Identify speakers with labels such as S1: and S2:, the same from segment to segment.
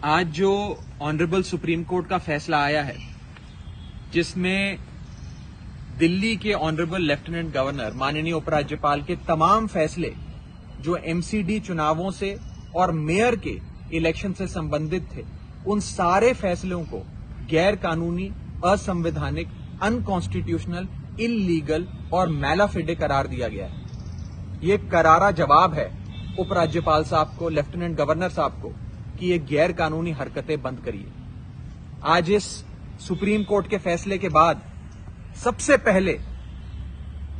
S1: आज जो honourable supreme court का फैसला आया है, जिसमें दिल्ली के ऑनरेबल लेफ्टिनेंट गवर्नर माननीय उपराज्यपाल के तमाम फैसले जो एमसीडी चुनावों से और मेयर के इलेक्शन से संबंधित थे, उन सारे फैसलों को गैर कानूनी, असंवैधानिक, अनकॉन्स्टिट्यूशनल, इल्लीगल और मैलाफिडे करार दिया गया है। ये करारा जवाब है उपराज्यपाल साहब को, लेफ्टिनेंट गवर्नर साहब को, कि ये गैर कानूनी हरकतें बंद करिए। आज इस सुप्रीम कोर्ट के फैसले के बाद सबसे पहले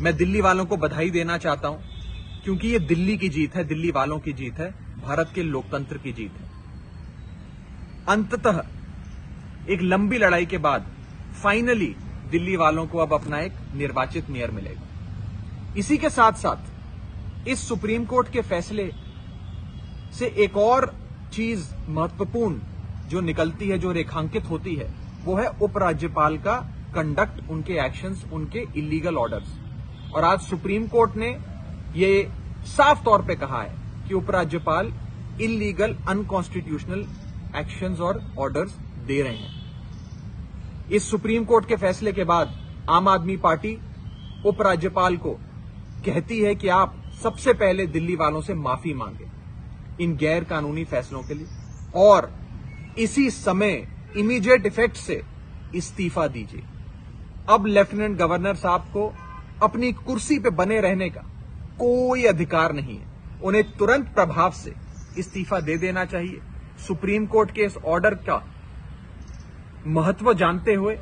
S1: मैं दिल्ली वालों को बधाई देना चाहता हूं, क्योंकि ये दिल्ली की जीत है, दिल्ली वालों की जीत है, भारत के लोकतंत्र की जीत है। अंततः एक लंबी लड़ाई के बाद फाइनली दिल्ली वालों को अब अपना एक निर्वाचित मेयर मिलेगा। इसी के साथ साथ इस सुप्रीम कोर्ट के फैसले से एक और चीज महत्वपूर्ण जो निकलती है, जो रेखांकित होती है, वो है उपराज्यपाल का कंडक्ट, उनके एक्शंस, उनके इलीगल ऑर्डर्स। और आज सुप्रीम कोर्ट ने ये साफ तौर पे कहा है कि उपराज्यपाल इलीगल, अनकॉन्स्टिट्यूशनल एक्शंस और ऑर्डर्स दे रहे हैं। इस सुप्रीम कोर्ट के फैसले के बाद आम आदमी पार्टी उपराज्यपाल को कहती है कि आप सबसे पहले दिल्ली वालों से माफी मांगे इन गैर कानूनी फैसलों के लिए, और इसी समय इमीडिएट इफेक्ट से इस्तीफा दीजिए। अब लेफ्टिनेंट गवर्नर साहब को अपनी कुर्सी पे बने रहने का कोई अधिकार नहीं है। उन्हें तुरंत प्रभाव से इस्तीफा दे देना चाहिए। सुप्रीम कोर्ट के इस ऑर्डर का महत्व जानते हुए,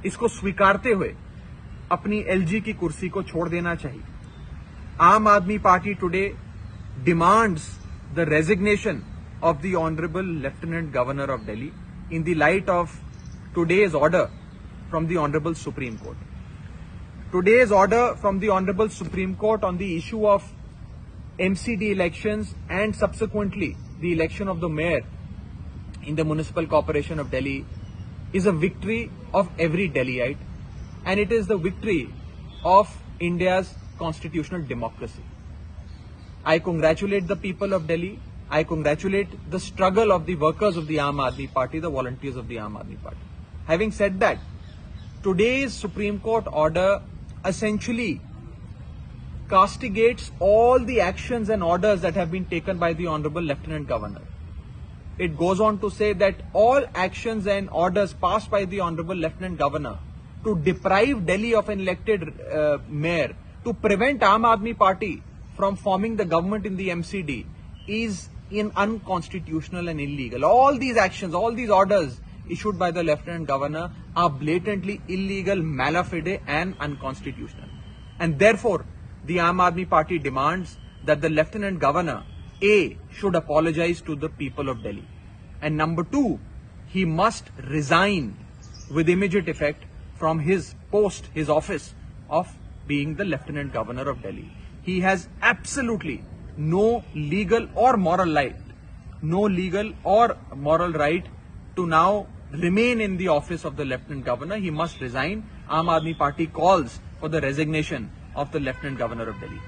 S1: इसको स्वीकारते हुए अपनी एलजी की कुर्सी को छोड़ देना चाहिए। आम आदमी party today demands the resignation of the Honorable Lieutenant Governor of Delhi in the light of today's order from the Honorable Supreme Court. Today's order from the Honorable Supreme Court on the issue of MCD elections and subsequently the election of the mayor in the Municipal Corporation of Delhi is a victory of every Delhiite, and it is the victory of India's constitutional democracy. I congratulate the people of Delhi. I congratulate the struggle of the workers of the Aam Aadmi Party, the volunteers of the Aam Aadmi Party. Having said that, today's Supreme Court order essentially castigates all the actions and orders that have been taken by the Honorable Lieutenant Governor. It goes on to say that all actions and orders passed by the Honorable Lieutenant Governor to deprive Delhi of an elected mayor, to prevent Aam Aadmi Party from forming the government in the MCD, is unconstitutional and illegal. All these actions, all these orders issued by the Lieutenant Governor are blatantly illegal, malafide and unconstitutional. And therefore, the Aam Aadmi Party demands that the Lieutenant Governor, A, should apologize to the people of Delhi. And number two, he must resign with immediate effect from his post, his office of being the Lieutenant Governor of Delhi. He has absolutely no legal or moral right to now remain in the office of the Lieutenant Governor. He must resign. Aam Aadmi Party calls for the resignation of the Lieutenant Governor of Delhi.